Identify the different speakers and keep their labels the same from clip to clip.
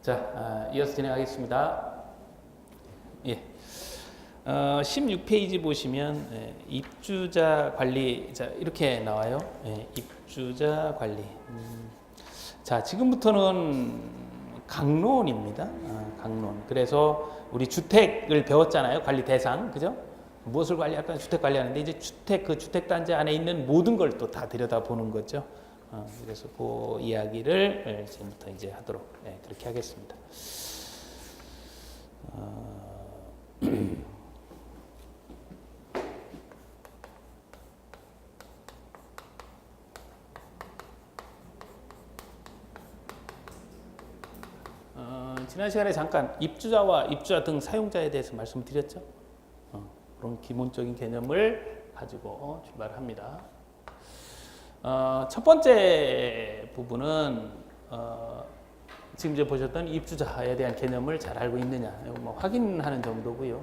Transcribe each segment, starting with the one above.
Speaker 1: 자, 이어서 진행하겠습니다. 예. 16페이지 보시면 입주자 관리, 자, 이렇게 나와요. 입주자 관리. 자, 지금부터는 강론입니다. 강론. 그래서 우리 주택을 배웠잖아요. 관리 대상, 그죠? 무엇을 관리할까? 주택 관리하는데 이제 그 주택 단지 안에 있는 모든 걸 또 다 들여다 보는 거죠. 그래서 그 이야기를 지금부터 이제 하도록 그렇게 하겠습니다. 지난 시간에 잠깐 입주자와 입주자 등 사용자에 대해서 말씀드렸죠. 그런 기본적인 개념을 가지고 출발합니다. 첫 번째 부분은 지금 이제 보셨던 입주자에 대한 개념을 잘 알고 있느냐 뭐 확인하는 정도고요.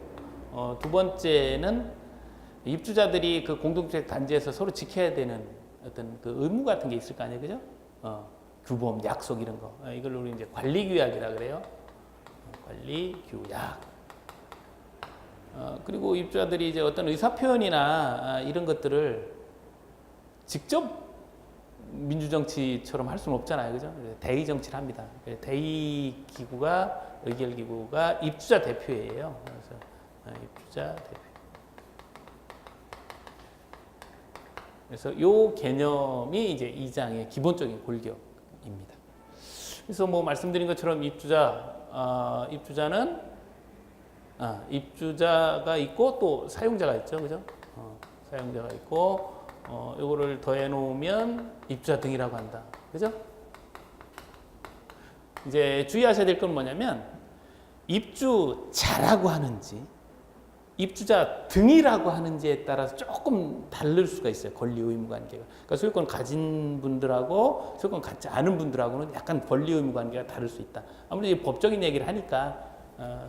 Speaker 1: 두 번째는 입주자들이 그 공동주택 단지에서 서로 지켜야 되는 어떤 그 의무 같은 게 있을 거 아니에요, 그죠? 규범, 약속 이런 거. 이걸 우리 이제 관리규약이라 그래요. 관리규약. 그리고 입주자들이 이제 어떤 의사표현이나 이런 것들을 직접 민주정치처럼 할 수는 없잖아요. 그죠? 대의정치를 합니다. 대의기구가, 의결기구가 입주자 대표예요. 그래서 입주자 대표. 그래서 이 개념이 이제 2장의 기본적인 골격입니다. 그래서 뭐 말씀드린 것처럼 입주자는 입주자가 있고 또 사용자가 있죠. 그죠? 사용자가 있고 요거를 더해 놓으면 입주자 등이라고 한다. 그죠? 이제 주의하셔야 될 건 뭐냐면 입주자라고 하는지 입주자 등이라고 하는지에 따라서 조금 다를 수가 있어요. 권리 의무 관계가. 그러니까 소유권 가진 분들하고 소유권 갖지 않은 분들하고는 약간 권리 의무 관계가 다를 수 있다. 아무래도 법적인 얘기를 하니까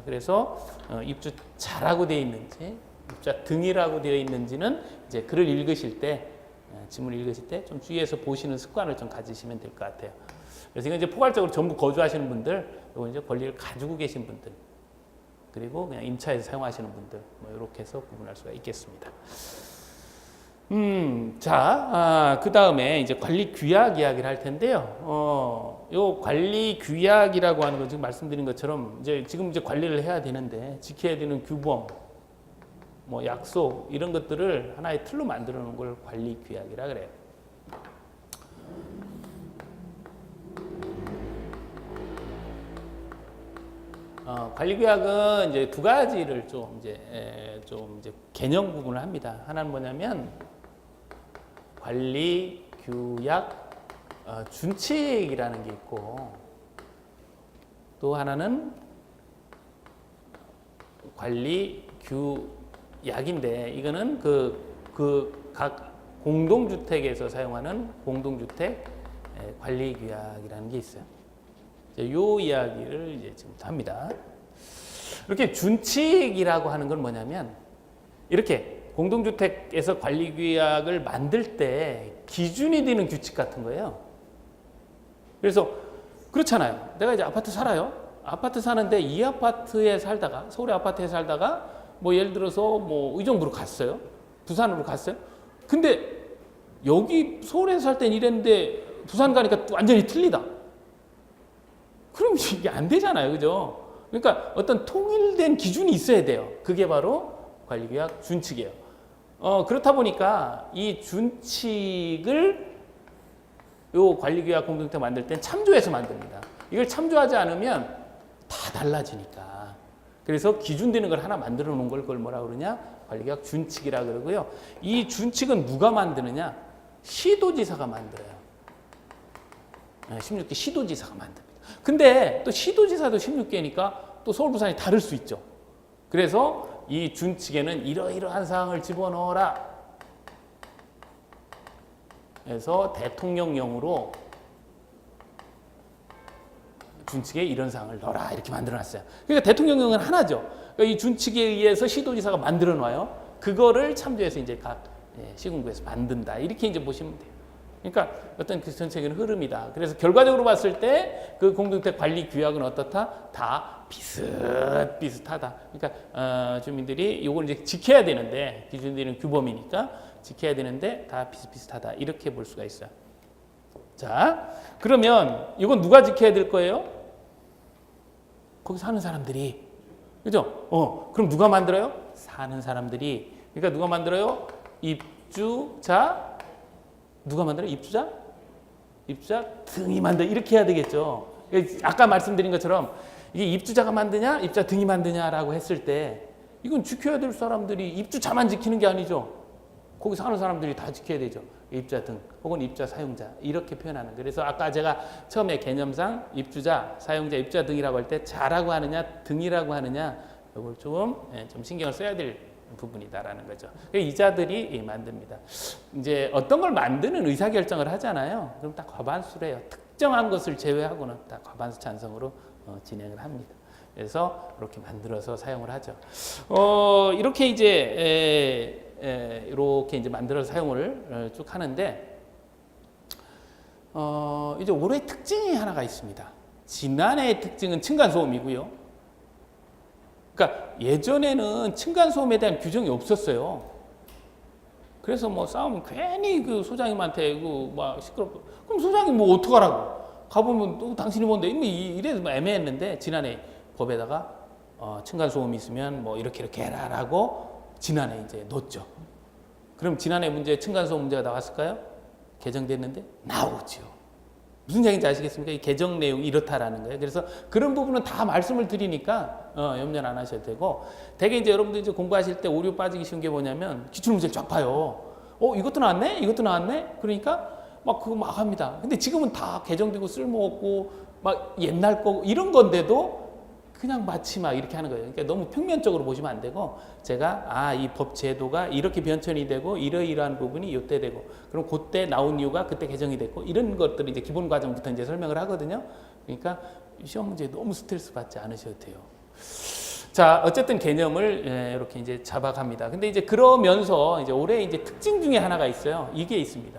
Speaker 1: 그래서 입주자라고 되어 있는지 입주자 등이라고 되어 있는지는 이제 글을 읽으실 때, 지문을 읽으실 때 좀 주의해서 보시는 습관을 좀 가지시면 될 것 같아요. 그래서 이건 이제 포괄적으로 전부 거주하시는 분들, 이거 이제 권리를 가지고 계신 분들, 그리고 그냥 임차에서 사용하시는 분들, 뭐 이렇게 해서 구분할 수가 있겠습니다. 그 다음에 이제 관리 규약 이야기를 할 텐데요. 요 관리 규약이라고 하는 건 지금 말씀드린 것처럼 지금 관리를 해야 되는데 지켜야 되는 규범, 뭐 약속 이런 것들을 하나의 틀로 만들어 놓은 걸 관리 규약이라 그래요. 관리 규약은 이제 두 가지를 좀 이제 개념 구분을 합니다. 하나는 뭐냐면 관리 규약 준칙이라는 게 있고 또 하나는 관리 규약인데 이거는 각 공동주택에서 사용하는 공동주택 관리 규약이라는 게 있어요. 요 이야기를 이제 지금부터 합니다. 이렇게 준칙이라고 하는 건 뭐냐면 이렇게 공동주택에서 관리규약을 만들 때 기준이 되는 규칙 같은 거예요. 그래서 그렇잖아요. 내가 이제 아파트 살아요. 아파트 사는데 이 아파트에 살다가 서울의 아파트에 살다가 뭐 예를 들어서 뭐 의정부로 갔어요. 부산으로 갔어요. 근데 여기 서울에서 살 땐 이랬는데 부산 가니까 또 완전히 틀리다. 그럼 이게 안 되잖아요. 그죠? 그러니까 어떤 통일된 기준이 있어야 돼요. 그게 바로 관리규약 준칙이에요. 그렇다 보니까 이 준칙을 요 관리규약 공동주택 만들 땐 참조해서 만듭니다. 이걸 참조하지 않으면 다 달라지니까. 그래서 기준되는 걸 하나 만들어 놓은 걸 그걸 뭐라 그러냐? 관리규약 준칙이라 그러고요. 이 준칙은 누가 만드느냐? 시도지사가 만들어요. 16개 시도지사가 만듭니다. 근데 또 시도지사도 16개니까 또 서울 부산이 다를 수 있죠. 그래서 이 준칙에는 이러이러한 사항을 집어넣어라. 그래서 대통령령으로 준칙에 이런 사항을 넣어라 이렇게 만들어놨어요. 그러니까 대통령령은 하나죠. 그러니까 이 준칙에 의해서 시도지사가 만들어놔요. 그거를 참조해서 이제 각 시군구에서 만든다 이렇게 이제 보시면 돼요. 그러니까 어떤 그 전체적인 흐름이다. 그래서 결과적으로 봤을 때 그 공동주택 관리 규약은 어떻다? 다 비슷비슷하다. 그러니까 주민들이 이걸 이제 지켜야 되는데 기준들은 규범이니까 지켜야 되는데 다 비슷비슷하다. 이렇게 볼 수가 있어요. 자, 그러면 이건 누가 지켜야 될 거예요? 거기 사는 사람들이. 그죠? 그럼 누가 만들어요? 사는 사람들이. 그러니까 누가 만들어요? 입주자. 누가 만들어요? 입주자? 입주자 등이 만들. 이렇게 해야 되겠죠. 아까 말씀드린 것처럼 이게 입주자가 만드냐, 입주자 등이 만드냐라고 했을 때 이건 지켜야 될 사람들이 입주자만 지키는 게 아니죠. 거기 사는 사람들이 다 지켜야 되죠. 입주자 등 혹은 입주자 사용자 이렇게 표현하는. 그래서 아까 제가 처음에 개념상 입주자, 사용자, 입주자 등이라고 할 때 자라고 하느냐 등이라고 하느냐 이걸 좀 신경을 써야 될 부분이다라는 거죠. 이자들이 만듭니다. 이제 어떤 걸 만드는 의사결정을 하잖아요. 그럼 다 과반수래요. 특정한 것을 제외하고는 다 과반수 찬성으로 진행을 합니다. 그래서 이렇게 만들어서 사용을 하죠. 이렇게 이제 이렇게 이제 만들어서 사용을 쭉 하는데 이제 올해 특징이 하나가 있습니다. 지난해의 특징은 층간소음이고요. 그러니까 예전에는 층간소음에 대한 규정이 없었어요. 그래서 뭐 싸우면 괜히 그 소장님한테 막 시끄럽고 그럼 소장님 뭐 어떡하라고 가보면 또 당신이 뭔데 이래서 애매했는데 지난해 법에다가 층간소음이 있으면 뭐 이렇게 해라라고 지난해 이제 넣었죠. 그럼 지난해 문제 층간소음 문제가 나왔을까요? 개정됐는데 나오죠. 무슨 얘기인지 아시겠습니까? 이 개정 내용이 이렇다라는 거예요. 그래서 그런 부분은 다 말씀을 드리니까 염려는 안 하셔도 되고, 대개 이제 여러분들 이제 공부하실 때 오류 빠지기 쉬운 게 뭐냐면 기출문제를 쫙 봐요. 이것도 나왔네? 이것도 나왔네? 그러니까 막 그거 막 합니다. 근데 지금은 다 개정되고 쓸모없고 막 옛날 거고 이런 건데도 그냥 마치 막 이렇게 하는 거예요. 그러니까 너무 평면적으로 보시면 안 되고 제가 이 법 제도가 이렇게 변천이 되고 이러이러한 부분이 이때 되고 그럼 그때 나온 이유가 그때 개정이 됐고 이런 것들을 이제 기본 과정부터 이제 설명을 하거든요. 그러니까 시험 문제에 너무 스트레스 받지 않으셔도 돼요. 자, 어쨌든 개념을 이렇게 이제 잡아갑니다. 근데 이제 그러면서 이제 올해 이제 특징 중에 하나가 있어요. 이게 있습니다.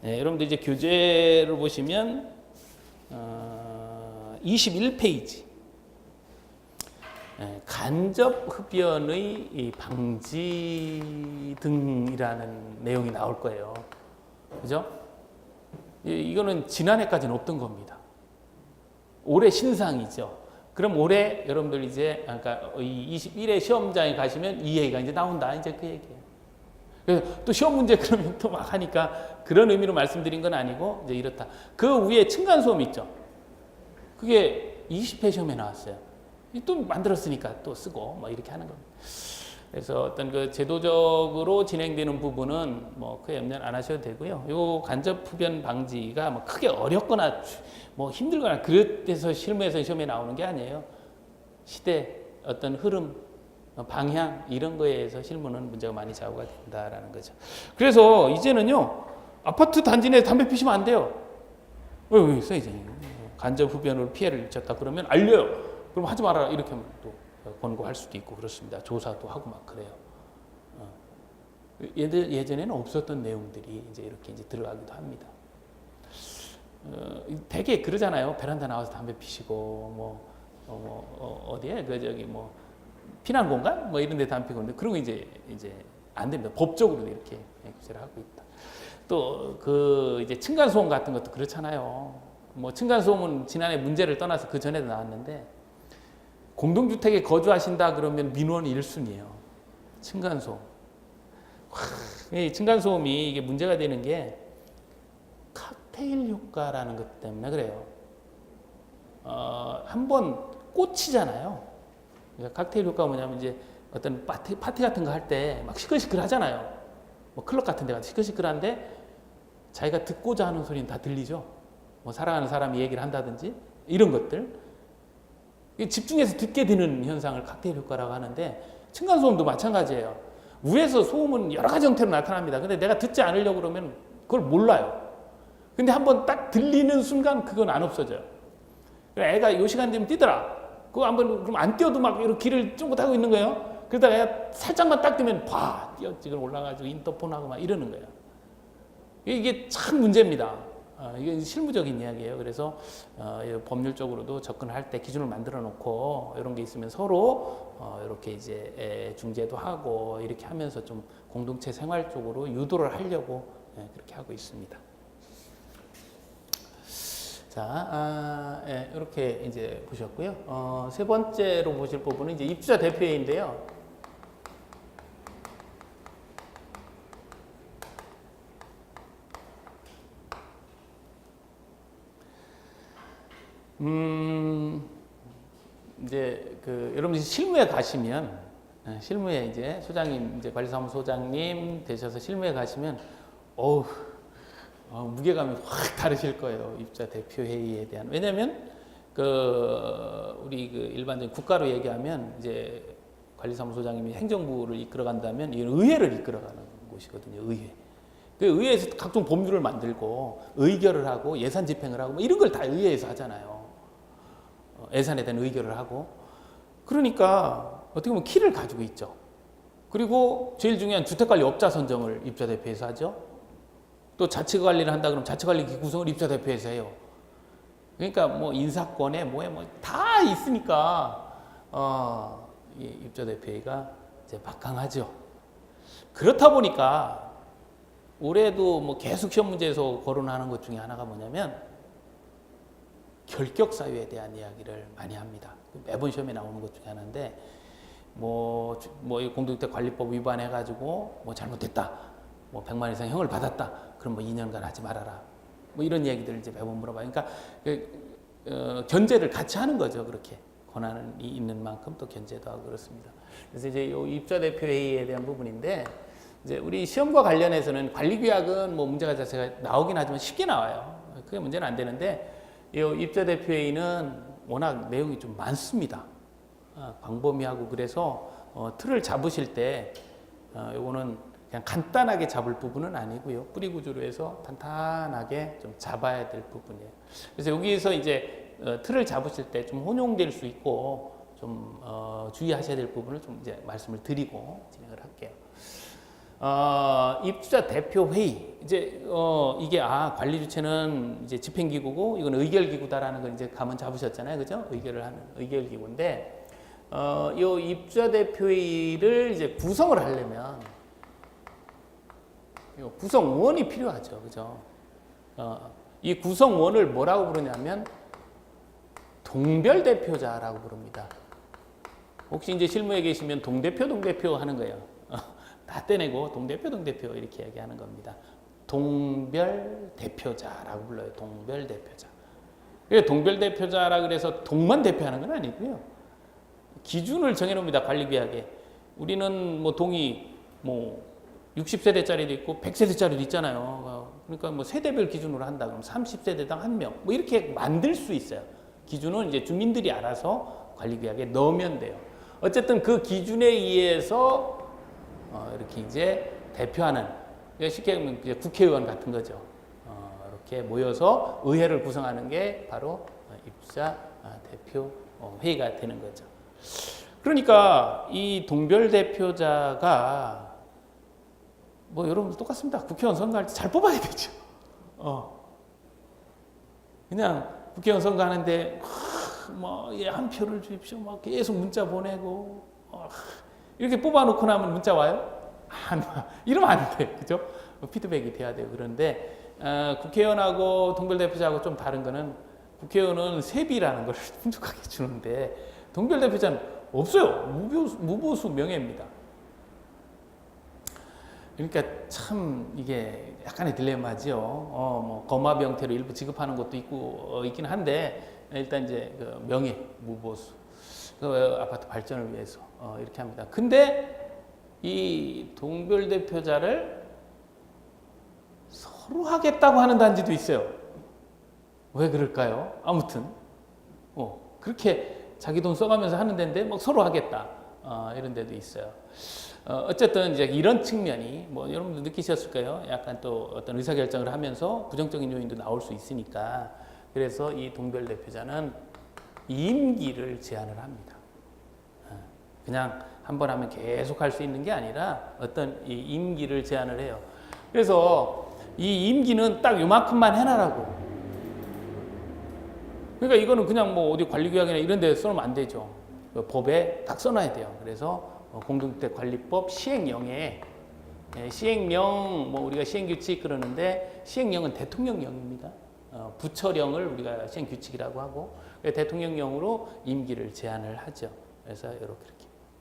Speaker 1: 여러분들 이제 교재를 보시면 21페이지 간접 흡연의 방지 등이라는 내용이 나올 거예요. 그죠? 이거는 지난해까지는 없던 겁니다. 올해 신상이죠. 그럼 올해 여러분들 이제 그러니까 21회 시험장에 가시면 이 얘기가 이제 나온다. 이제 그 얘기예요. 그래서 또 시험 문제 그러면 또 막 하니까 그런 의미로 말씀드린 건 아니고 이제 이렇다. 그 위에 층간소음 있죠. 그게 20회 시험에 나왔어요. 또 만들었으니까 또 쓰고 뭐 이렇게 하는 겁니다. 그래서 어떤 그 제도적으로 진행되는 부분은 뭐 크게 염려 안 하셔도 되고요. 요 간접 흡연 방지가 뭐 크게 어렵거나 뭐 힘들거나 그래서 실무에서 시험에 나오는 게 아니에요. 시대 어떤 흐름 방향 이런 거에 의해서 실무는 문제가 많이 좌우가 된다라는 거죠. 그래서 이제는요 아파트 단지 내에 담배 피시면 안 돼요. 왜 써야지. 간접 흡연으로 피해를 입혔다 그러면 알려요. 그럼 하지 말아라 이렇게 하면 또 권고할 수도 있고 그렇습니다. 조사도 하고 막 그래요. 예전에는 없었던 내용들이 이제 이렇게 이제 들어가기도 합니다. 되게 그러잖아요. 베란다 나와서 담배 피시고 어디에 그 저기 뭐 피난 공간 뭐 이런 데 담배 피고 있는데 그런 거 이제 안 됩니다. 법적으로도 이렇게 규제를 하고 있다. 또 그 이제 층간소음 같은 것도 그렇잖아요. 뭐 층간소음은 지난해 문제를 떠나서 그 전에도 나왔는데 공동주택에 거주하신다 그러면 민원 1순위예요. 층간소음. 이 층간소음이 이게 문제가 되는 게 칵테일 효과라는 것 때문에 그래요. 한번 꽂히잖아요. 그러니까 칵테일 효과가 뭐냐면 이제 어떤 파티 같은 거 할 때 막 시끌시끌 하잖아요. 뭐 클럽 같은 데 가서 시끌시끌한데 자기가 듣고자 하는 소리는 다 들리죠. 뭐 사랑하는 사람이 얘기를 한다든지 이런 것들. 집중해서 듣게 되는 현상을 칵테일 효과라고 하는데 층간소음도 마찬가지예요. 위에서 소음은 여러 가지 형태로 나타납니다. 근데 내가 듣지 않으려고 그러면 그걸 몰라요. 근데 한번 딱 들리는 순간 그건 안 없어져요. 애가 요 시간 되면 뛰더라. 그거 한번 그럼 안 뛰어도 막 이렇게 길을 쫑긋 하고 있는 거예요. 그러다가 살짝만 딱 뜨면 뛰어지금 올라가지고 인터폰하고 막 이러는 거예요. 이게 참 문제입니다. 이게 실무적인 이야기예요. 그래서 법률적으로도 접근할 때 기준을 만들어 놓고 이런 게 있으면 서로 이렇게 이제 중재도 하고 이렇게 하면서 좀 공동체 생활 쪽으로 유도를 하려고 그렇게 하고 있습니다. 자, 이렇게 이제 보셨고요. 세 번째로 보실 부분은 이제 입주자 대표회의인데요. 이제 여러분들이 실무에 가시면, 실무에 이제 소장님, 이제 관리사무소장님 되셔서 실무에 가시면, 무게감이 확 다르실 거예요. 입주자 대표회의에 대한. 왜냐면, 우리 일반적인 국가로 얘기하면, 이제 관리사무소장님이 행정부를 이끌어간다면, 이 의회를 이끌어가는 곳이거든요. 의회. 그 의회에서 각종 법률을 만들고, 의결을 하고, 예산 집행을 하고, 뭐 이런 걸 다 의회에서 하잖아요. 예산에 대한 의결을 하고. 그러니까, 어떻게 보면 키를 가지고 있죠. 그리고 제일 중요한 주택관리업자 선정을 입주자대표에서 하죠. 또 자치관리를 한다 그러면 자치관리기 구성을 입주자대표에서 해요. 그러니까 뭐 인사권에 뭐에 뭐 다 있으니까 입주자대표회의가 이제 막강하죠. 그렇다 보니까 올해도 뭐 계속 시험 문제에서 거론하는 것 중에 하나가 뭐냐면 결격 사유에 대한 이야기를 많이 합니다. 매번 시험에 나오는 것 중에 하나인데 뭐 공동주택 관리법 위반해가지고 뭐 잘못됐다, 뭐 100만 이상 형을 받았다, 그럼 뭐 2년간 하지 말아라, 뭐 이런 얘기들을 이제 매번 물어봐요. 그러니까 견제를 같이 하는 거죠. 그렇게 권한이 있는 만큼 또 견제도 하고 그렇습니다. 그래서 이제 이 입주자 대표 회의에 대한 부분인데 이제 우리 시험과 관련해서는 관리규약은 뭐 문제가 자체가 나오긴 하지만 쉽게 나와요. 그게 문제는 안 되는데 이 입주자 대표 회의는 워낙 내용이 좀 많습니다. 광범위하고 그래서 틀을 잡으실 때 요거는 그냥 간단하게 잡을 부분은 아니고요. 뿌리 구조로 해서 탄탄하게 좀 잡아야 될 부분이에요. 그래서 여기서 이제 틀을 잡으실 때 좀 혼용될 수 있고 좀 주의하셔야 될 부분을 좀 이제 말씀을 드리고 진행을 할게요. 입주자 대표 회의 이제 이게 관리 주체는 이제 집행기구고 이건 의결기구다라는 걸 이제 감은 잡으셨잖아요, 그죠? 의결을 하는 의결기구인데 이 입주자 대표 회의를 이제 구성을 하려면 구성원이 필요하죠, 그죠? 이 구성원을 뭐라고 부르냐면 동별 대표자라고 부릅니다. 혹시 이제 실무에 계시면 동대표 하는 거예요. 다 떼내고 동대표 이렇게 얘기하는 겁니다. 동별 대표자라고 불러요. 동별 대표자. 동별 대표자라 그래서 동만 대표하는 건 아니고요. 기준을 정해놓습니다. 관리계약에. 우리는 뭐 동이 뭐 60세대짜리도 있고 100세대짜리도 있잖아요. 그러니까 뭐 세대별 기준으로 한다 그러면 30세대당 1명 뭐 이렇게 만들 수 있어요. 기준은 이제 주민들이 알아서 관리계약에 넣으면 돼요. 어쨌든 그 기준에 의해서 이렇게 이제 대표하는, 쉽게 하면 이제 국회의원 같은 거죠. 이렇게 모여서 의회를 구성하는 게 바로 입주자 대표 회의가 되는 거죠. 그러니까 이 동별 대표자가 뭐 여러분도 똑같습니다. 국회의원 선거할 때 잘 뽑아야 되죠. 그냥 국회의원 선거하는데 뭐 한 표를 주십시오. 막 계속 문자 보내고 이렇게 뽑아놓고 나면 문자 와요? 안 와. 이러면 안 돼. 그죠? 피드백이 돼야 돼요. 그런데, 국회의원하고 동별대표자하고 좀 다른 거는 국회의원은 세비라는 걸 풍족하게 주는데, 동별대표자는 없어요. 무보수 명예입니다. 그러니까 참 이게 약간의 딜레마죠. 뭐 거마비 형태로 일부 지급하는 것도 있긴 한데, 일단 이제 명예, 무보수. 아파트 발전을 위해서 이렇게 합니다. 근데 이 동별 대표자를 서로 하겠다고 하는 단지도 있어요. 왜 그럴까요? 아무튼 그렇게 자기 돈 써가면서 하는 데인데 뭐 서로 하겠다 이런 데도 있어요. 어쨌든 이제 이런 측면이 뭐 여러분도 느끼셨을 거예요. 약간 또 어떤 의사결정을 하면서 부정적인 요인도 나올 수 있으니까 그래서 이 동별 대표자는 임기를 제한을 합니다. 그냥 한 번 하면 계속 할 수 있는 게 아니라 어떤 이 임기를 제한을 해요. 그래서 이 임기는 딱 요만큼만 해놔라고. 그러니까 이거는 그냥 뭐 어디 관리규약이나 이런 데 써놓으면 안 되죠. 법에 딱 써놔야 돼요. 그래서 공동주택관리법 시행령에 시행령, 뭐 우리가 시행규칙 그러는데 시행령은 대통령령입니다. 부처령을 우리가 시행규칙이라고 하고 대통령령으로 임기를 제한을 하죠. 그래서 이렇게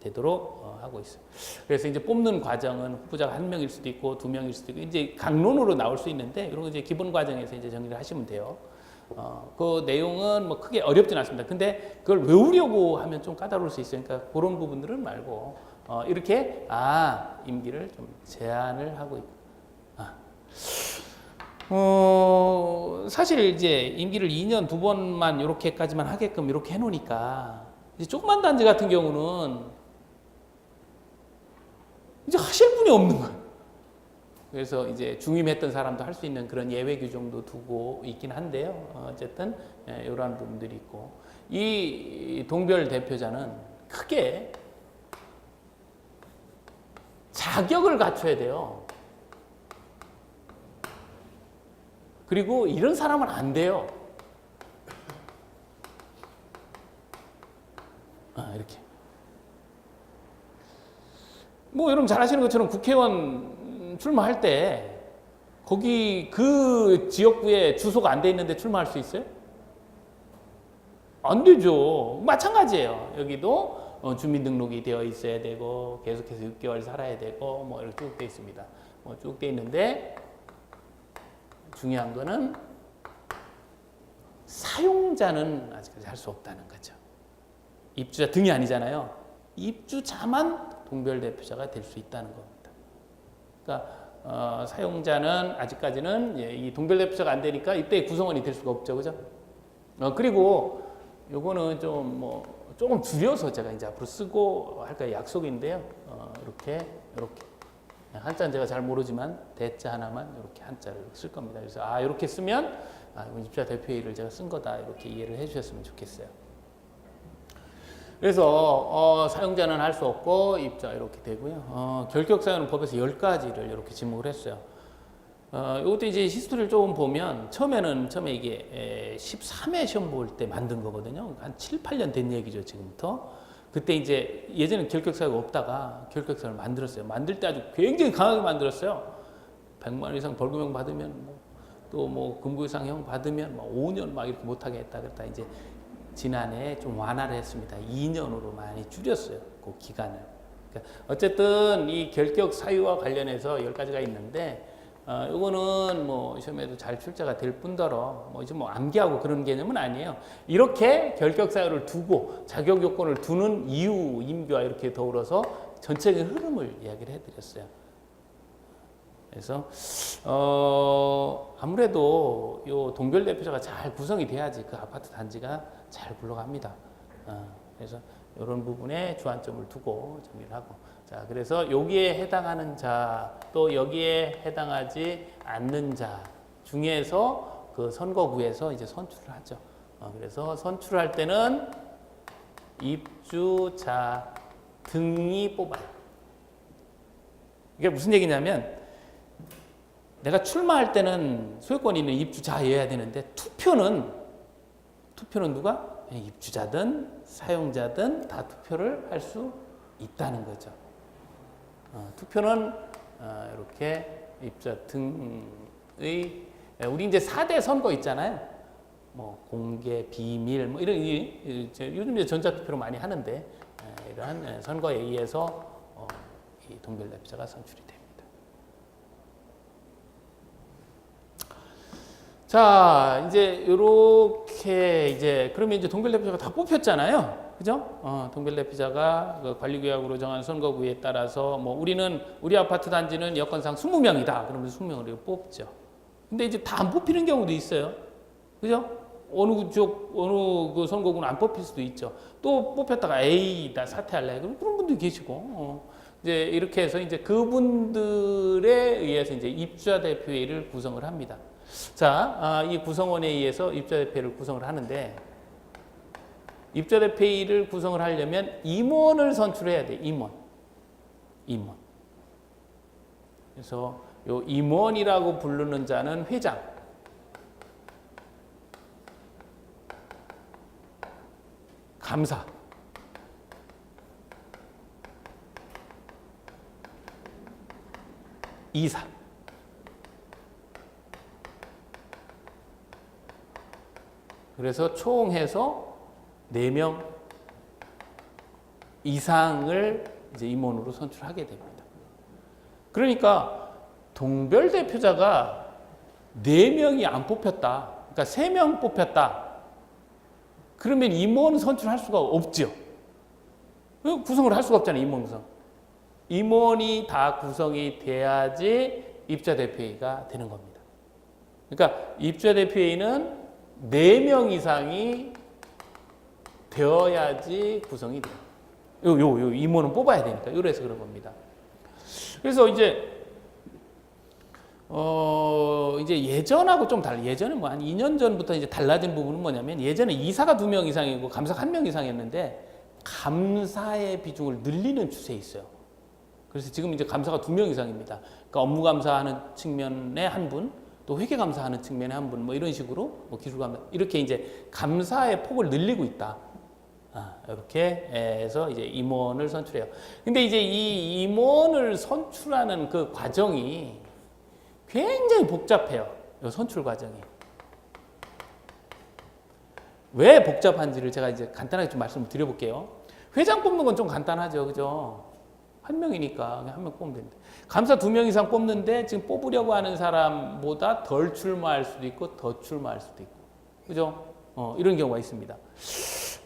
Speaker 1: 되도록 하고 있어요. 그래서 이제 뽑는 과정은 후보자가 1명일 수도 있고 2명일 수도 있고 이제 강론으로 나올 수 있는데 이런 거 이제 기본 과정에서 이제 정리를 하시면 돼요. 그 내용은 뭐 크게 어렵진 않습니다. 근데 그걸 외우려고 하면 좀 까다로울 수 있으니까 그러니까 그런 부분들은 말고 이렇게 임기를 좀 제한을 하고 있고. 사실 이제 임기를 2년 2번만 이렇게까지만 하게끔 이렇게 해놓으니까 이제 조그만 단지 같은 경우는 이제 하실 분이 없는 거예요. 그래서 이제 중임했던 사람도 할 수 있는 그런 예외 규정도 두고 있긴 한데요. 어쨌든 이러한 부분들이 있고 이 동별 대표자는 크게 자격을 갖춰야 돼요. 그리고 이런 사람은 안 돼요. 이렇게. 뭐 여러분 잘 아시는 것처럼 국회의원 출마할 때 거기 그 지역구에 주소가 안 돼 있는데 출마할 수 있어요? 안 되죠. 마찬가지예요. 여기도 주민등록이 되어 있어야 되고 계속해서 6개월 살아야 되고 뭐 이렇게 쭉 돼 있습니다. 뭐 쭉 돼 있는데 중요한 거는 사용자는 아직까지 할 수 없다는 거죠. 입주자 등이 아니잖아요. 입주자만 동별대표자가 될 수 있다는 겁니다. 그러니까 사용자는 아직까지는 이 동별대표자가 안 되니까 이때 구성원이 될 수가 없죠, 그죠? 그리고 요거는 좀 조금 줄여서 제가 이제 앞으로 쓰고 할까 약속인데요. 이렇게 한자는 제가 잘 모르지만 대자 하나만 이렇게 한자를 쓸 겁니다. 그래서 이렇게 쓰면 입주자 대표회의를 제가 쓴 거다 이렇게 이해를 해주셨으면 좋겠어요. 그래서 사용자는 할 수 없고 입주자 이렇게 되고요. 결격사유는 법에서 10가지를 이렇게 지목을 했어요. 이것도 이제 히스토리를 조금 보면 처음에 이게 13회 시험 볼 때 만든 거거든요. 한 7, 8년 된 얘기죠, 지금부터. 그때 이제 예전에 결격사유가 없다가 결격사유를 만들었어요. 만들 때 아주 굉장히 강하게 만들었어요. 100만 원 이상 벌금형 받으면 또 금고이상형 받으면 5년 막 이렇게 못하게 했다 그랬다 이제 지난해 좀 완화를 했습니다. 2년으로 많이 줄였어요. 그 기간을. 그러니까 어쨌든 이 결격 사유와 관련해서 10가지가 있는데 이거는 시험에도 잘 출제가 될 뿐더러 이제 암기하고 그런 개념은 아니에요. 이렇게 결격 사유를 두고 자격 요건을 두는 이유, 임기와 이렇게 더불어서 전체적인 흐름을 이야기를 해드렸어요. 그래서 아무래도 요 동별 대표자가 잘 구성이 돼야지 그 아파트 단지가 잘 굴러갑니다. 그래서 이런 부분에 주안점을 두고 정리를 하고, 자 그래서 여기에 해당하는 자 또 여기에 해당하지 않는 자 중에서 그 선거구에서 이제 선출을 하죠. 그래서 선출할 때는 입주자 등이 뽑아요. 이게 무슨 얘기냐면 내가 출마할 때는 소유권이 있는 입주자여야 되는데 투표는 누가? 입주자든 사용자든 다 투표를 할 수 있다는 거죠. 투표는 이렇게 입주자 등의 우리 이제 4대 선거 있잖아요. 공개, 비밀 이런 요즘 이제 전자투표로 많이 하는데 이러한 선거에 의해서 이 동별대표자가 선출이 됩니다. 자, 이제 이렇게 그러면 이제 동별대표자가 다 뽑혔잖아요. 그죠? 동별대표자가 그 관리규약으로 정한 선거구에 따라서 우리는 우리 아파트 단지는 여건상 20명이다. 그러면 20명을 뽑죠. 근데 이제 다 안 뽑히는 경우도 있어요. 그죠? 어느 그 선거구는 안 뽑힐 수도 있죠. 또 뽑혔다가 나 사퇴할래. 그런 분도 계시고. 이제 이렇게 해서 이제 그분들에 의해서 이제 입주자 대표회의를 구성을 합니다. 자, 이 구성원에 의해서 입주자 대표를 구성을 하는데 입주대표회의를 구성을 하려면 임원을 선출해야 돼. 임원. 그래서 요 임원이라고 부르는 자는 회장, 감사, 이사. 그래서 총 해서 4명 이상을 이제 임원으로 선출하게 됩니다. 그러니까 동별 대표자가 4명이 안 뽑혔다. 그러니까 3명 뽑혔다. 그러면 임원 선출할 수가 없죠. 구성을 할 수가 없잖아요. 임원 구성. 임원이 다 구성이 돼야지 입주대표회의가 되는 겁니다. 그러니까 입주대표회의는 4명 이상이 되어야지 구성이 돼요. 요 임원은 뽑아야 되니까. 이래서 그런 겁니다. 그래서 이제 예전하고 좀 달라. 예전에 뭐 한 2년 전부터 이제 달라진 부분은 뭐냐면 예전에 이사가 2명 이상이고 감사가 1명 이상이었는데 감사의 비중을 늘리는 추세에 있어요. 그래서 지금 이제 감사가 2명 이상입니다. 그러니까 업무 감사하는 측면에 한 분, 또 회계 감사하는 측면에 한 분, 뭐 이런 식으로 뭐 기술 감사 이렇게 이제 감사의 폭을 늘리고 있다. 이렇게 해서 이제 임원을 선출해요. 근데 이제 이 임원을 선출하는 그 과정이 굉장히 복잡해요. 이 선출 과정이. 왜 복잡한지를 제가 이제 간단하게 좀 말씀을 드려볼게요. 회장 뽑는 건 좀 간단하죠. 그죠? 1명이니까 그냥 1명 뽑으면 됩니다. 감사 2명 이상 뽑는데 지금 뽑으려고 하는 사람보다 덜 출마할 수도 있고 더 출마할 수도 있고. 그죠? 이런 경우가 있습니다.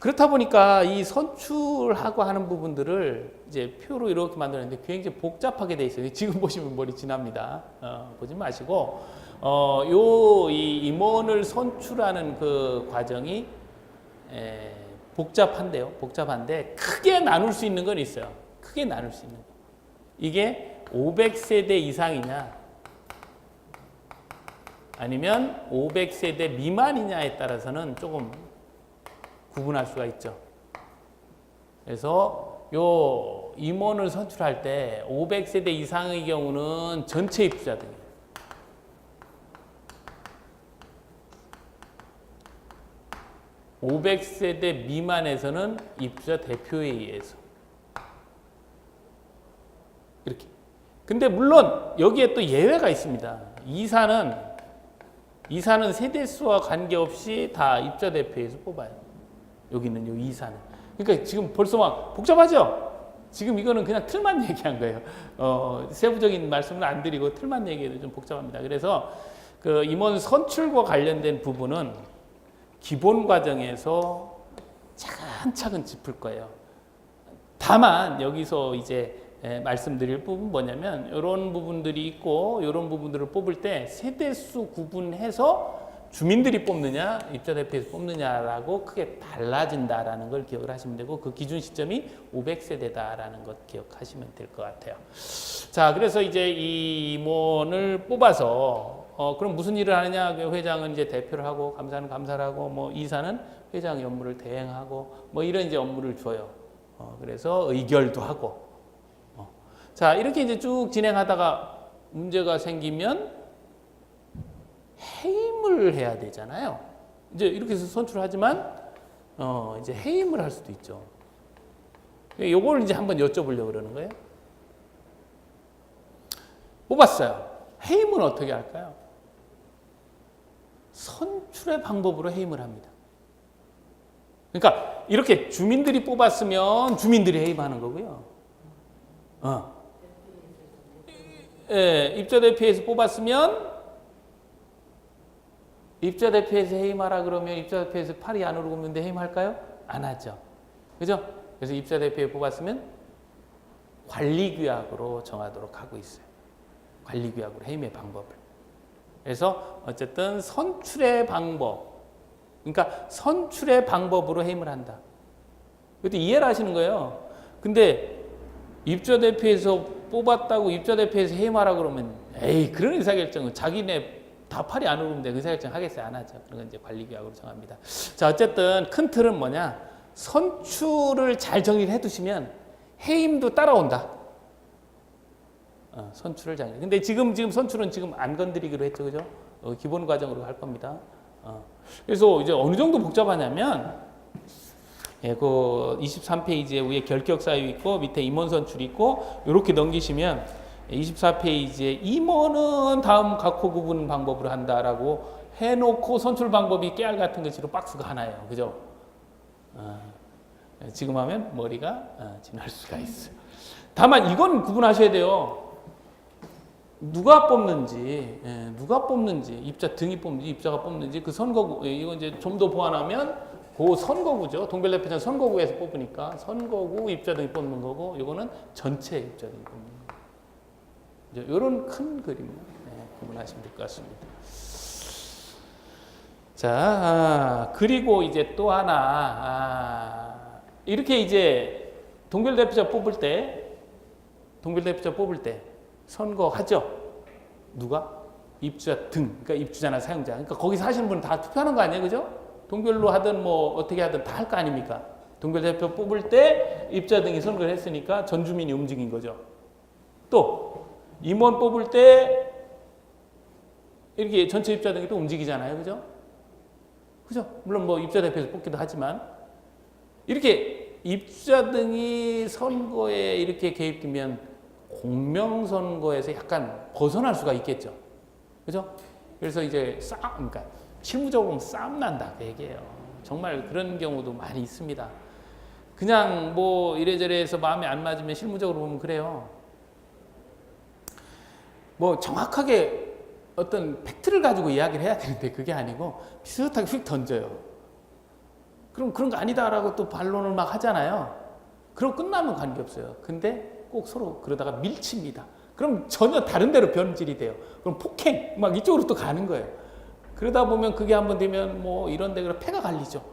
Speaker 1: 그렇다 보니까 이 선출하고 하는 부분들을 이제 표로 이렇게 만드는데 굉장히 복잡하게 돼 있어요. 지금 보시면 머리 지납니다. 보지 마시고, 이 임원을 선출하는 그 과정이 복잡한데요. 복잡한데 크게 나눌 수 있는 건 있어요. 크게 나눌 수 있는 거. 이게 500세대 이상이냐 아니면 500세대 미만이냐에 따라서는 조금 구분할 수가 있죠. 그래서 요 임원을 선출할 때 500세대 이상의 경우는 전체 입주자들이에요. 500세대 미만에서는 입주자 대표회의에서 이렇게. 근데 물론 여기에 또 예외가 있습니다. 이사는 세대수와 관계없이 다 입주자 대표회의에서 뽑아요. 여기는 요 이사는. 그러니까 지금 벌써 막 복잡하죠? 지금 이거는 그냥 틀만 얘기한 거예요. 세부적인 말씀은 안 드리고 틀만 얘기해도 좀 복잡합니다. 그래서 그 임원 선출과 관련된 부분은 기본 과정에서 차근차근 짚을 거예요. 다만 여기서 이제 말씀드릴 부분 뭐냐면 이런 부분들이 있고 이런 부분들을 뽑을 때 세대수 구분해서 주민들이 뽑느냐 입주자 대표에서 뽑느냐라고 크게 달라진다라는 걸 기억을 하시면 되고 그 기준 시점이 500세대다라는 것 기억하시면 될 것 같아요. 자, 그래서 이제 이 임원을 뽑아서 그럼 무슨 일을 하느냐? 회장은 이제 대표를 하고 감사는 감사를 하고 뭐 이사는 회장의 업무를 대행하고 뭐 이런 이제 업무를 줘요. 그래서 의결도 하고. 자, 이렇게 이제 쭉 진행하다가 문제가 생기면 해임을 해야 되잖아요. 이제 이렇게 해서 선출하지만 이제 해임을 할 수도 있죠. 요걸 이제 한번 여쭤보려고 그러는 거예요. 뽑았어요. 해임은 어떻게 할까요? 선출의 방법으로 해임을 합니다. 그러니까 이렇게 주민들이 뽑았으면 주민들이 해임하는 거고요. 입주대표에서 뽑았으면 입주대표에서 해임하라 그러면 입주대표에서 팔이 안 오르고 있는데 해임할까요? 안 하죠. 그죠? 그래서 입주대표에 뽑았으면 관리규약으로 정하도록 하고 있어요. 관리규약으로 해임의 방법을. 그래서 어쨌든 선출의 방법, 그러니까 선출의 방법으로 해임을 한다. 그것도 이해를 하시는 거예요. 근데 입주대표에서 뽑았다고 입주대표에서 해임하라 그러면 에이 그런 의사결정은 자기네 다 팔이 안 오르는데 의사결정 하겠어요? 안 하죠. 그런 건 이제 관리규약으로 정합니다. 자, 어쨌든 큰 틀은 뭐냐? 선출을 잘 정리를 해두시면 해임도 따라온다. 선출을 잘. 근데 지금 선출은 지금 안 건드리기로 했죠, 그죠? 기본 과정으로 할 겁니다. 그래서 이제 어느 정도 복잡하냐면, 예, 그 23페이지에 위에 결격 사유 있고 밑에 임원 선출이 있고 이렇게 넘기시면 24페이지에 임원은 다음 각호 구분 방법으로 한다라고 해놓고 선출 방법이 깨알 같은 것으로 박스가 하나예요, 그죠? 지금 하면 머리가 지날 수가 있어요. 다만 이건 구분하셔야 돼요. 누가 뽑는지, 입자 등이 뽑는지, 입자가 뽑는지, 그 선거구, 이거 이제 좀 더 보완하면, 그 선거구죠. 동별대표자는 선거구에서 뽑으니까, 선거구 입자 등이 뽑는 거고, 이거는 전체 입자 등이 뽑는 거고. 이런 큰 그림을 구분하시면 될 것 같습니다. 자, 그리고 이제 또 하나, 이렇게 이제 동별대표자 뽑을 때, 선거하죠. 누가? 입주자 등, 그러니까 입주자나 사용자. 그러니까 거기서 하시는 분은 다 투표하는 거 아니에요, 그죠? 동별로 하든 뭐 어떻게 하든 다 할 거 아닙니까? 동별 대표 뽑을 때 입주자 등이 선거를 했으니까 전 주민이 움직인 거죠. 또 임원 뽑을 때 이렇게 전체 입주자 등이 또 움직이잖아요, 그죠? 그죠? 물론 뭐 입주자 대표에서 뽑기도 하지만 이렇게 입주자 등이 선거에 이렇게 개입되면 공명선거에서 약간 벗어날 수가 있겠죠. 그죠? 그래서 이제 그러니까 실무적으로 싸움 난다 그 얘기예요. 정말 그런 경우도 많이 있습니다. 그냥 뭐 이래저래 해서 마음에 안 맞으면 실무적으로 보면 그래요. 뭐 정확하게 어떤 팩트를 가지고 이야기를 해야 되는데 그게 아니고 비슷하게 휙 던져요. 그럼 그런 거 아니다라고 또 반론을 막 하잖아요. 그럼 끝나면 관계없어요. 근데 꼭 서로 그러다가 밀칩니다. 그럼 전혀 다른 데로 변질이 돼요. 그럼 폭행 막 이쪽으로 또 가는 거예요. 그러다 보면 그게 한번 되면 뭐 이런 데로 패가 갈리죠.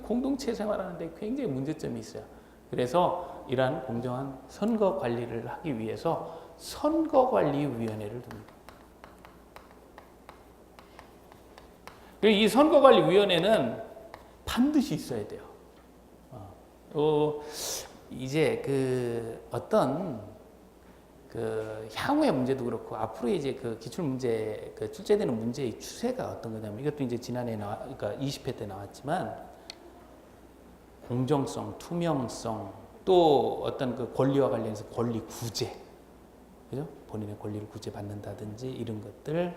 Speaker 1: 공동체 생활하는데 굉장히 문제점이 있어요. 그래서 이러한 공정한 선거 관리를 하기 위해서 선거관리위원회를 둡니다. 그리고 이 선거관리위원회는 반드시 있어야 돼요. 이제 그 어떤 그 향후의 문제도 그렇고 앞으로 이제 그 기출 문제 그 출제되는 문제의 추세가 어떤 거냐면 이것도 이제 지난해 그러니까 20회 때 나왔지만 공정성, 투명성 또 어떤 그 권리와 관련해서 권리 구제, 그죠? 본인의 권리를 구제받는다든지 이런 것들,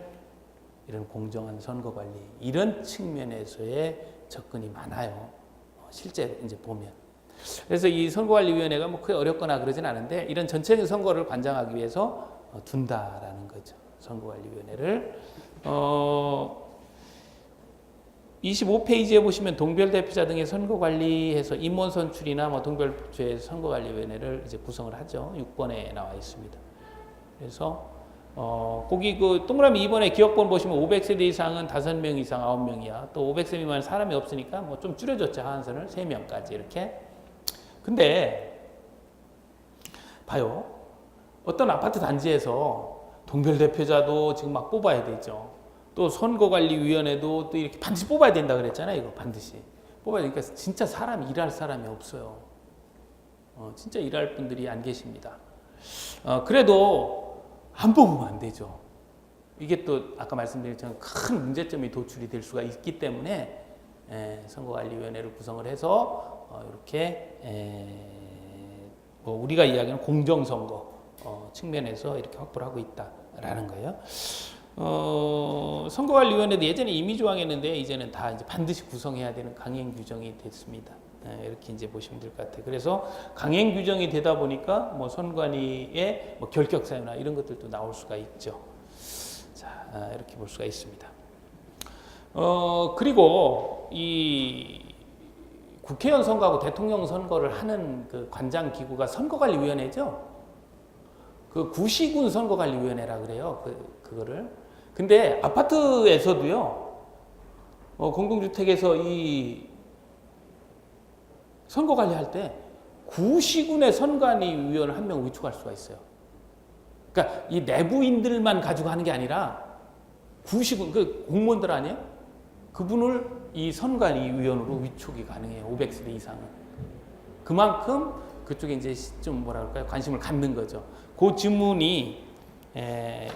Speaker 1: 이런 공정한 선거 관리 이런 측면에서의 접근이 많아요. 실제 이제 보면. 그래서 이 선거관리위원회가 뭐 크게 어렵거나 그러진 않은데 이런 전체적인 선거를 관장하기 위해서 둔다라는 거죠. 선거관리위원회를 25페이지에 보시면 동별 대표자 등의 선거 관리해서 임원 선출이나 뭐 동별주의 선거관리위원회를 이제 구성을 하죠. 6번에 나와 있습니다. 그래서 거기 그 동그라미 2번에 기억번 보시면 500세대 이상은 5명 이상 9명이야. 또 500세 미만 사람이 없으니까 뭐 좀 줄여줬죠. 하한선을 3명까지 이렇게. 근데 봐요. 어떤 아파트 단지에서 동별 대표자도 지금 막 뽑아야 되죠. 또 선거관리위원회도 또 이렇게 반드시 뽑아야 된다 그랬잖아요. 이거 반드시 뽑아야 되니까 진짜 일할 사람이 없어요. 진짜 일할 분들이 안 계십니다. 그래도 안 뽑으면 안 되죠. 이게 또 아까 말씀드린 것처럼 큰 문제점이 도출이 될 수가 있기 때문에 선거관리위원회를 구성을 해서 이렇게 뭐 우리가 이야기하는 공정선거 측면에서 이렇게 확보를 하고 있다라는 거예요. 선거관리위원회도 예전에 임의조항이었는데 이제는 다 이제 반드시 구성해야 되는 강행 규정이 됐습니다. 이렇게 이제 보시면 될 것 같아요. 그래서 강행 규정이 되다 보니까 뭐 선관위의 뭐 결격 사유나 이런 것들도 나올 수가 있죠. 자, 이렇게 볼 수가 있습니다. 그리고 이 국회의원 선거하고 대통령 선거를 하는 그 관장 기구가 선거관리위원회죠. 그 구시군 선거관리위원회라 그래요. 그거를. 근데 아파트에서도요. 공동주택에서 이 선거 관리할 때 구시군의 선관위위원을 한 명 위촉할 수가 있어요. 그러니까 이 내부인들만 가지고 하는 게 아니라 구시군 그 공무원들 아니에요? 그분을 이 선관위 위원으로 위촉이 가능해요. 500세대 이상은. 그만큼 그쪽에 이제 좀 뭐라 그럴까요? 관심을 갖는 거죠. 그 질문이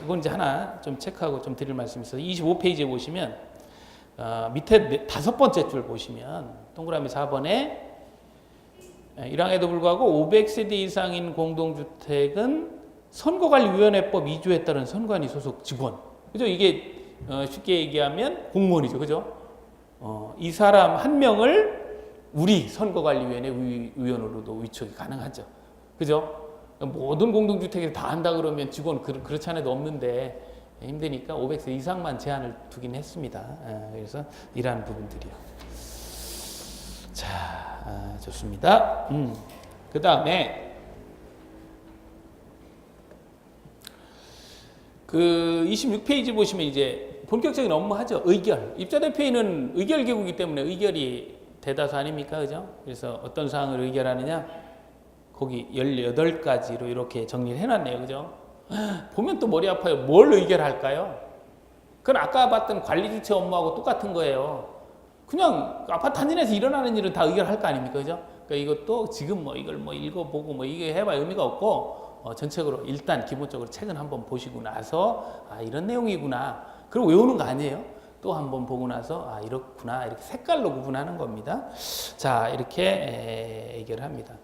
Speaker 1: 이건 이제 하나 좀 체크하고 좀 드릴 말씀이 있어서 25페이지에 보시면 밑에 5번째 줄 보시면 동그라미 4번에 1항에도 불구하고 500세대 이상인 공동주택은 선거관리위원회법 2조에 따른 선관위 소속 직원. 그죠? 이게 쉽게 얘기하면 공무원이죠. 그죠? 이 사람 한 명을 우리 선거관리위원회 위원으로도 위촉이 가능하죠. 그죠? 모든 공동주택을 다 한다 그러면 직원 그렇지 않아도 없는데 힘드니까 500세 이상만 제한을 두긴 했습니다. 그래서 이러한 부분들이요. 자, 좋습니다. 그 다음에 그 26페이지 보시면 이제 본격적인 업무 하죠. 의결. 입자대표인은 의결 기구이기 때문에 의결이 대다수 아닙니까? 그죠? 그래서 어떤 사항을 의결하느냐? 거기 18가지로 이렇게 정리를 해놨네요. 그죠? 보면 또 머리 아파요. 뭘 의결할까요? 그건 아까 봤던 관리주체 업무하고 똑같은 거예요. 그냥 아파트 한 진에서 일어나는 일은 다 의결할 거 아닙니까? 그죠? 그러니까 이것도 지금 뭐 이걸 뭐 읽어보고 뭐 이게 해봐 의미가 없고 전체적으로 일단 기본적으로 책은 한번 보시고 나서 이런 내용이구나. 그리고 외우는 거 아니에요. 또 한번 보고 나서 이렇구나 이렇게 색깔로 구분하는 겁니다. 자 이렇게 얘기를 합니다.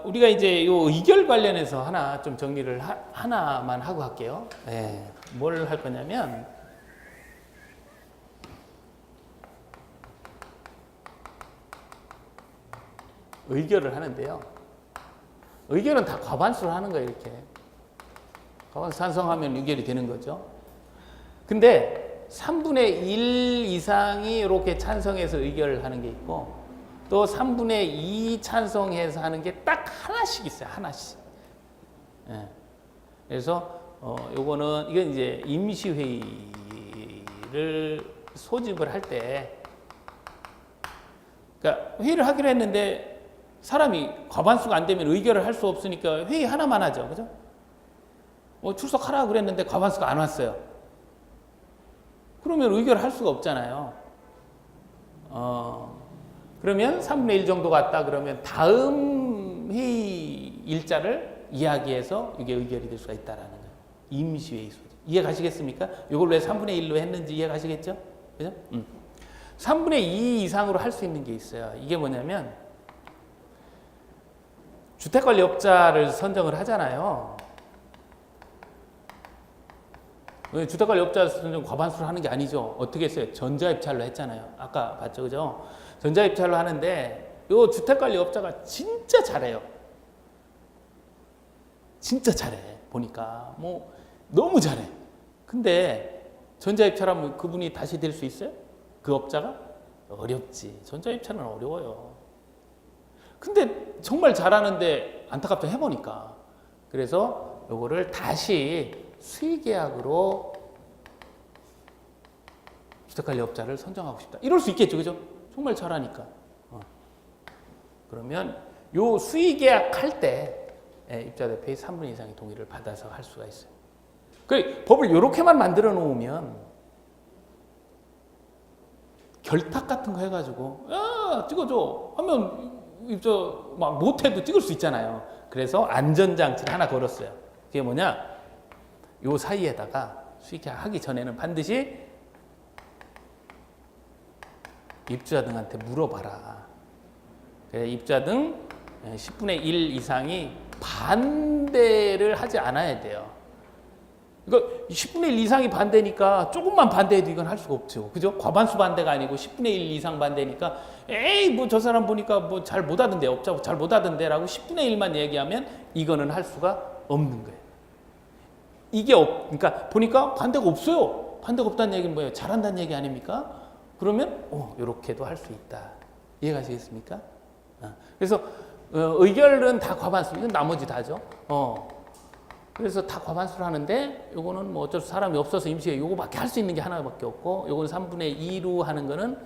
Speaker 1: 우리가 이제 요 의결 관련해서 하나 좀 정리를 하나만 하고 갈게요. 뭘 할 거냐면 의결을 하는데요. 의결은 다 과반수로 하는 거예요. 이렇게 과반수 찬성하면 의결이 되는 거죠. 근데 3분의 1 이상이 이렇게 찬성해서 의결을 하는 게 있고 또 3분의 2 찬성해서 하는 게 딱 하나씩 있어요. 하나씩. 그래서 요거는 이건 이제 임시회의를 소집을 할 때 그러니까 회의를 하기로 했는데 사람이 과반수가 안 되면 의결을 할 수 없으니까 회의 하나만 하죠. 그죠? 출석하라고 그랬는데 과반수가 안 왔어요. 그러면 의결을 할 수가 없잖아요. 그러면 3분의 1 정도 갔다 그러면 다음 회의 일자를 이야기해서 이게 의결이 될 수가 있다라는 거예요. 임시회의 소집. 이해 가시겠습니까? 이걸 왜 3분의 1로 했는지 이해 가시겠죠? 그죠? 3분의 2 이상으로 할 수 있는 게 있어요. 이게 뭐냐면 주택관리업자를 선정을 하잖아요. 주택관리업자 선정 과반수를 하는 게 아니죠. 어떻게 했어요? 전자입찰로 했잖아요. 아까 봤죠, 그죠? 전자입찰로 하는데 요 주택관리업자가 진짜 잘해요. 진짜 잘해. 보니까 뭐 너무 잘해. 근데 전자입찰하면 그분이 다시 될 수 있어요? 그 업자가? 어렵지. 전자입찰은 어려워요. 근데 정말 잘하는데 안타깝게 해보니까 그래서 요거를 다시 수의계약으로 주택관리업자를 선정하고 싶다. 이럴 수 있겠죠, 그죠? 정말 잘하니까. 그러면 요 수의계약 할 때 입자대표의 3분의 2 이상의 동의를 받아서 할 수가 있어요. 그 법을 이렇게만 만들어 놓으면 결탁 같은 거 해가지고 야 찍어줘 하면 입자 막 못해도 찍을 수 있잖아요. 그래서 안전장치를 하나 걸었어요. 그게 뭐냐? 요 사이에다가 수의계약 하기 전에는 반드시 입주자 등한테 물어봐라. 입주자 등 10분의 1 이상이 반대를 하지 않아야 돼요. 그러니까 10분의 1 이상이 반대니까 조금만 반대해도 이건 할 수가 없죠. 그죠? 과반수 반대가 아니고 10분의 1 이상 반대니까 에이 뭐 저 사람 보니까 뭐 잘 못하던데 업자 잘 못하던데 라고 10분의 1만 얘기하면 이거는 할 수가 없는 거예요. 이게 그러니까 보니까 반대가 없어요. 반대가 없다는 얘기는 뭐예요? 잘한다는 얘기 아닙니까? 그러면 이렇게도 할 수 있다. 이해가시겠습니까? 그래서 의결은 다 과반수, 이건 나머지 다죠. 그래서 다 과반수로 하는데 요거는 뭐 어쩔 수 사람이 없어서 임시회 요거밖에 할 수 있는 게 하나밖에 없고 요거는 3분의 2로 하는 거는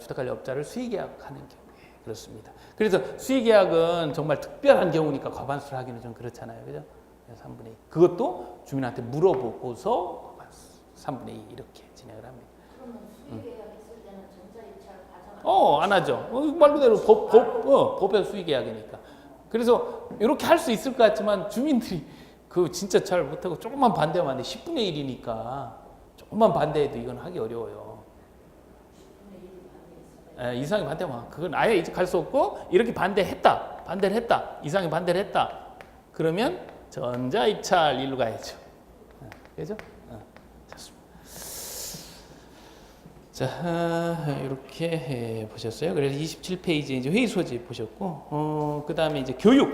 Speaker 1: 주택관리업자를 수의계약하는 경우에 그렇습니다. 그래서 수의계약은 정말 특별한 경우니까 과반수를 하기는 좀 그렇잖아요. 그죠? 3분의 2. 그것도 주민한테 물어보고서 3분의 2 이렇게 진행을 합니다.
Speaker 2: 그러면 수의계약했을 때는 전자입찰 과정
Speaker 1: 안 하죠. 말 그대로 법에서 수의계약이니까. 그래서 이렇게 할 수 있을 것 같지만 주민들이 그 진짜 잘 못하고 조금만 반대하면 안 돼. 10분의 1이니까 조금만 반대해도 이건 하기 어려워요.
Speaker 2: 10분의 1 반대했을 때
Speaker 1: 이상이 반대하면 그건 아예 이제 갈 수 없고 이렇게 반대를 했다. 이상이 반대를 했다. 그러면 전자입찰 일로 가야죠. 그죠? 좋습니다. 자, 이렇게 보셨어요. 그래서 27페이지 이제 회의 소집 보셨고, 그 다음에 이제 교육.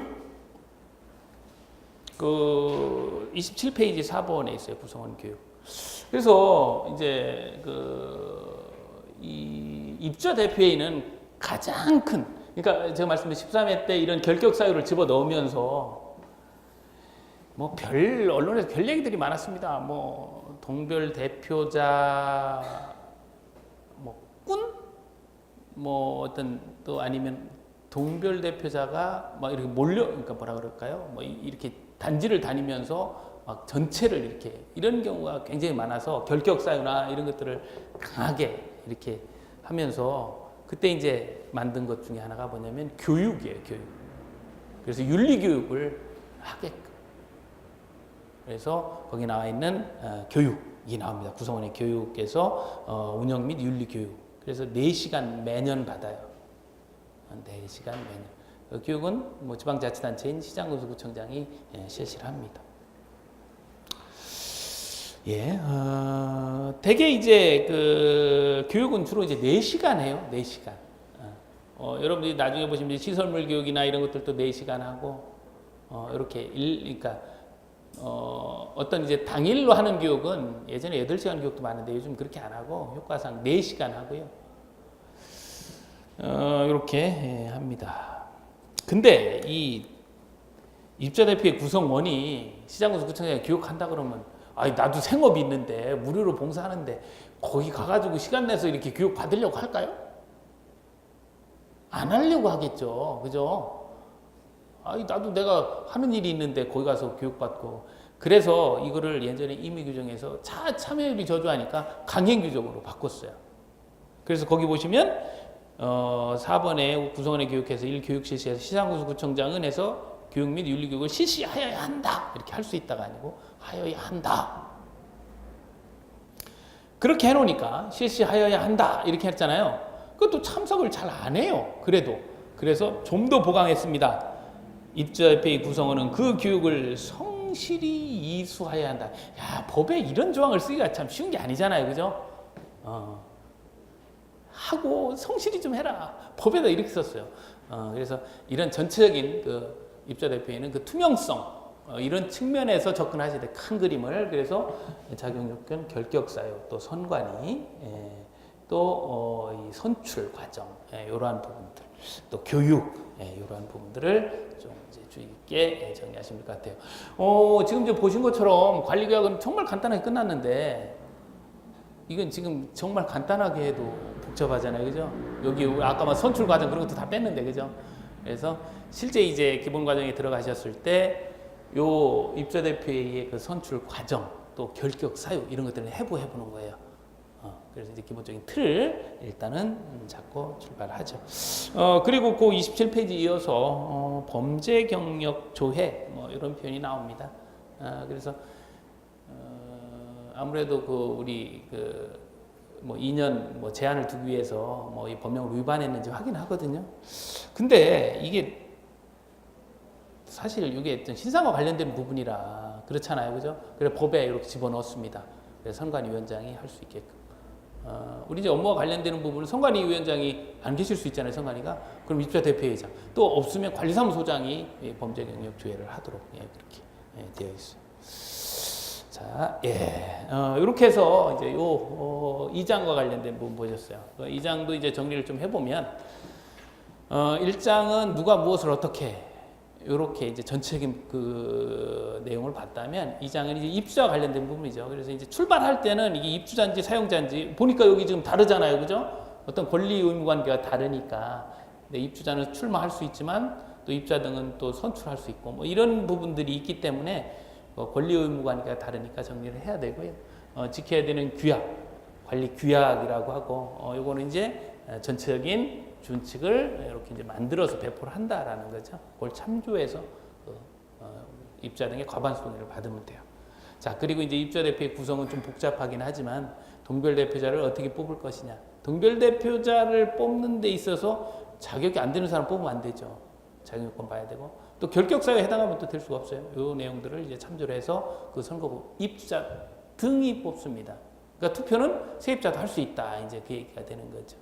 Speaker 1: 그 27페이지 4번에 있어요. 구성원 교육. 그래서 이제 이 입주자 대표회의는 가장 큰, 그러니까 제가 말씀드린 13회 때 이런 결격 사유를 집어 넣으면서 뭐 언론에서 별 얘기들이 많았습니다. 뭐 동별 대표자 뭐 어떤 또 아니면 동별 대표자가 막 이렇게 그러니까 뭐라 그럴까요? 뭐 이렇게 단지를 다니면서 막 전체를 이렇게 이런 경우가 굉장히 많아서 결격 사유나 이런 것들을 강하게 이렇게 하면서 그때 이제 만든 것 중에 하나가 뭐냐면 교육이에요, 교육. 그래서 윤리 교육을 하게끔. 그래서 거기 나와 있는 교육이 나옵니다. 구성원의 교육에서 운영 및 윤리 교육. 그래서 4시간 매년 받아요. 4시간 매년. 그 교육은 뭐 지방자치단체인 시장군수구청장이 실시를 합니다. 예, 대개 이제 그 교육은 주로 이제 4시간 해요. 4시간. 여러분들이 나중에 보시면 시설물 교육이나 이런 것들도 4시간 하고, 이렇게 그러니까 어떤 이제 당일로 하는 교육은 예전에 8시간 교육도 많은데 요즘 그렇게 안 하고 효과상 4시간 하고요. 이렇게 합니다. 근데 이 입주자 대표의 구성원이 시장군수구청장이 교육한다 그러면 아니 나도 생업이 있는데 무료로 봉사하는데 거기 가가지고 시간 내서 이렇게 교육 받으려고 할까요? 안 하려고 하겠죠. 그죠? 아니 나도 내가 하는 일이 있는데 거기 가서 교육받고 그래서 이거를 예전에 임의 규정에서 참여율이 저조하니까 강행 규정으로 바꿨어요. 그래서 거기 보시면 4번에 구성원의 교육에서 1교육 실시해서 시장군수구청장은 해서 교육 및 윤리교육을 실시하여야 한다. 이렇게 할 수 있다가 아니고 하여야 한다. 그렇게 해놓으니까 실시하여야 한다. 이렇게 했잖아요. 그것도 참석을 잘 안 해요. 그래서 좀 더 보강했습니다. 입주자 대표의 구성원은 그 교육을 성실히 이수하여야 한다. 야, 법에 이런 조항을 쓰기가 참 쉬운 게 아니잖아요. 그죠? 하고 성실히 좀 해라. 법에다 이렇게 썼어요. 그래서 이런 전체적인 그 입주자 대표에는 그 투명성 이런 측면에서 접근하셔야 돼. 큰 그림을. 그래서 자격요건, 결격사유, 또 선관위, 또 이 선출 과정 이러한 부분들, 또 교육 이러한 부분들을 좀 이제 주의 깊게 정리하시면 될 것 같아요. 지금 이제 보신 것처럼 관리계약은 정말 간단하게 끝났는데 이건 지금 정말 간단하게 해도 복잡하잖아요, 그죠? 여기 아까 막 선출 과정 그런 것도 다 뺐는데, 그죠? 그래서 실제 이제 기본 과정에 들어가셨을 때 요 입주자 대표의 그 선출 과정 또 결격 사유 이런 것들을 해보는 거예요. 그래서 이제 기본적인 틀을 일단은 잡고 출발하죠. 그리고 그 27페이지 이어서 범죄 경력 조회 뭐 이런 표현이 나옵니다. 그래서 아무래도 그 우리 뭐 2년 뭐 제한을 두기 위해서 뭐 이 법령을 위반했는지 확인하거든요. 근데 이게 사실 이게 신상과 관련된 부분이라 그렇잖아요, 그죠? 그래서 법에 이렇게 집어넣었습니다. 그래서 선관위원장이 할 수 있게끔. 우리 이제 업무와 관련되는 부분은 선관위원장이 안 계실 수 있잖아요, 선관위가. 그럼 입주자 대표회장. 또 없으면 관리사무소장이 범죄 경력 조회를 하도록 그렇게 되어 있어요. 자, 이렇게 해서 이제 요 2장과 관련된 부분 보셨어요. 2장도 이제 정리를 좀 해보면 1장은 누가 무엇을 어떻게 이렇게 이제 전체적인 그 내용을 봤다면 2장은 이제 입주자 관련된 부분이죠. 그래서 이제 출발할 때는 이게 입주자인지 사용자인지 보니까 여기 지금 다르잖아요, 그죠? 어떤 권리 의무 관계가 다르니까. 근데 입주자는 출마할 수 있지만 또 입주자 등은 또 선출할 수 있고 뭐 이런 부분들이 있기 때문에 권리 의무 관계가 다르니까 정리를 해야 되고요. 지켜야 되는 규약, 관리 규약이라고 하고, 요거는 이제 전체적인 준칙을 이렇게 이제 만들어서 배포를 한다라는 거죠. 그걸 참조해서 입자 등의 과반수 동의를 받으면 돼요. 자, 그리고 이제 입자 대표의 구성은 좀 복잡하긴 하지만 동별 대표자를 어떻게 뽑을 것이냐. 동별 대표자를 뽑는 데 있어서 자격이 안 되는 사람 뽑으면 안 되죠. 자격요건 봐야 되고 또 결격사유에 해당하면 또 될 수가 없어요. 이 내용들을 이제 참조를 해서 그 선거구 입자 등이 뽑습니다. 그러니까 투표는 세입자도 할 수 있다. 이제 그 얘기가 되는 거죠.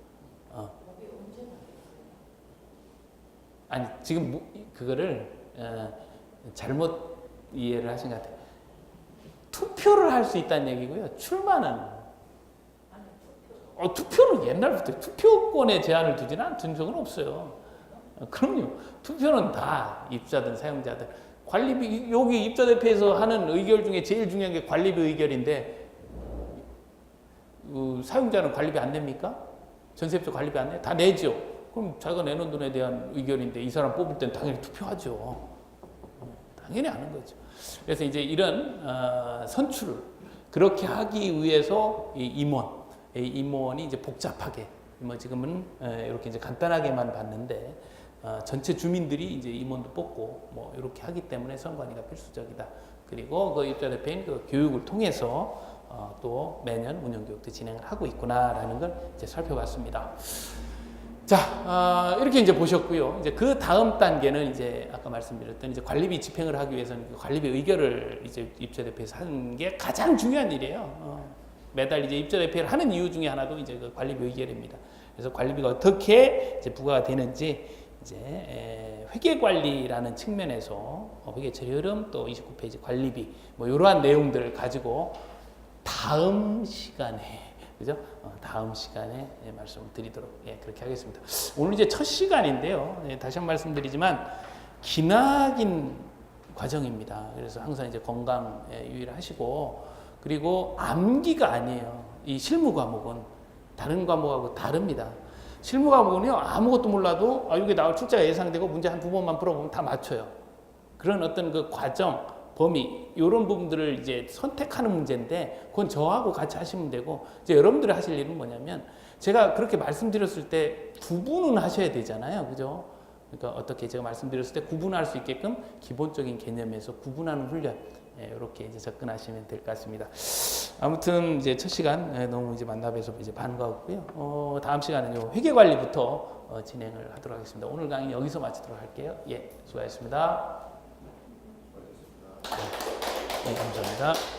Speaker 1: 아니 지금 그거를 잘못 이해를 하신 것 같아요. 투표를 할 수 있다는 얘기고요. 출마는 투표는 옛날부터 투표권에 제한을 두지는 둔 적은 없어요. 그럼요. 투표는 다 입자든 사용자든 관리비 여기 입자 대표에서 하는 의결 중에 제일 중요한 게 관리비 의결인데 사용자는 관리비 안 냅니까? 전세입자 관리비 안 내? 다 내죠. 그럼 자기가 내는 돈에 대한 의결인데 이 사람 뽑을 땐 당연히 투표하죠. 당연히 하는 거죠. 그래서 이제 이런 선출을 그렇게 하기 위해서 이 임원이 이제 복잡하게 뭐 지금은 이렇게 이제 간단하게만 봤는데 전체 주민들이 이제 임원도 뽑고 뭐 이렇게 하기 때문에 선관위가 필수적이다. 그리고 그 입자 대표인 그 교육을 통해서 또 매년 운영 교육도 진행을 하고 있구나라는 걸 이제 살펴봤습니다. 자, 이렇게 이제 보셨고요. 이제 그 다음 단계는 이제 아까 말씀드렸던 이제 관리비 집행을 하기 위해서는 그 관리비 의결을 이제 입자 대표에서 하는 게 가장 중요한 일이에요. 매달 이제 입자 대표를 하는 이유 중에 하나도 이제 그 관리비 의결입니다. 그래서 관리비가 어떻게 이제 부과가 되는지 이제 회계 관리라는 측면에서 회계 처리 흐름 또 29페이지 관리비 뭐 이러한 내용들을 가지고 다음 시간에 그죠? 다음 시간에 말씀을 드리도록 그렇게 하겠습니다. 오늘 이제 첫 시간인데요. 다시 한번 말씀드리지만 기나긴 과정입니다. 그래서 항상 이제 건강 유의하시고 그리고 암기가 아니에요. 이 실무 과목은 다른 과목하고 다릅니다. 실무 과목은요 아무것도 몰라도 이게 나올 출제가 예상되고 문제 한 두 번만 풀어보면 다 맞춰요. 그런 어떤 그 과정 범위 이런 부분들을 이제 선택하는 문제인데 그건 저하고 같이 하시면 되고 이제 여러분들이 하실 일은 뭐냐면 제가 그렇게 말씀드렸을 때 구분은 하셔야 되잖아요, 그죠? 그러니까 어떻게 제가 말씀드렸을 때 구분할 수 있게끔 기본적인 개념에서 구분하는 훈련 이렇게 이제 접근하시면 될 것 같습니다. 아무튼 이제 첫 시간 너무 이제 만나뵈서 이제 반가웠고요. 다음 시간은요 회계 관리부터 진행을 하도록 하겠습니다. 오늘 강의 여기서 마치도록 할게요. 수고하셨습니다. 네, 감사합니다.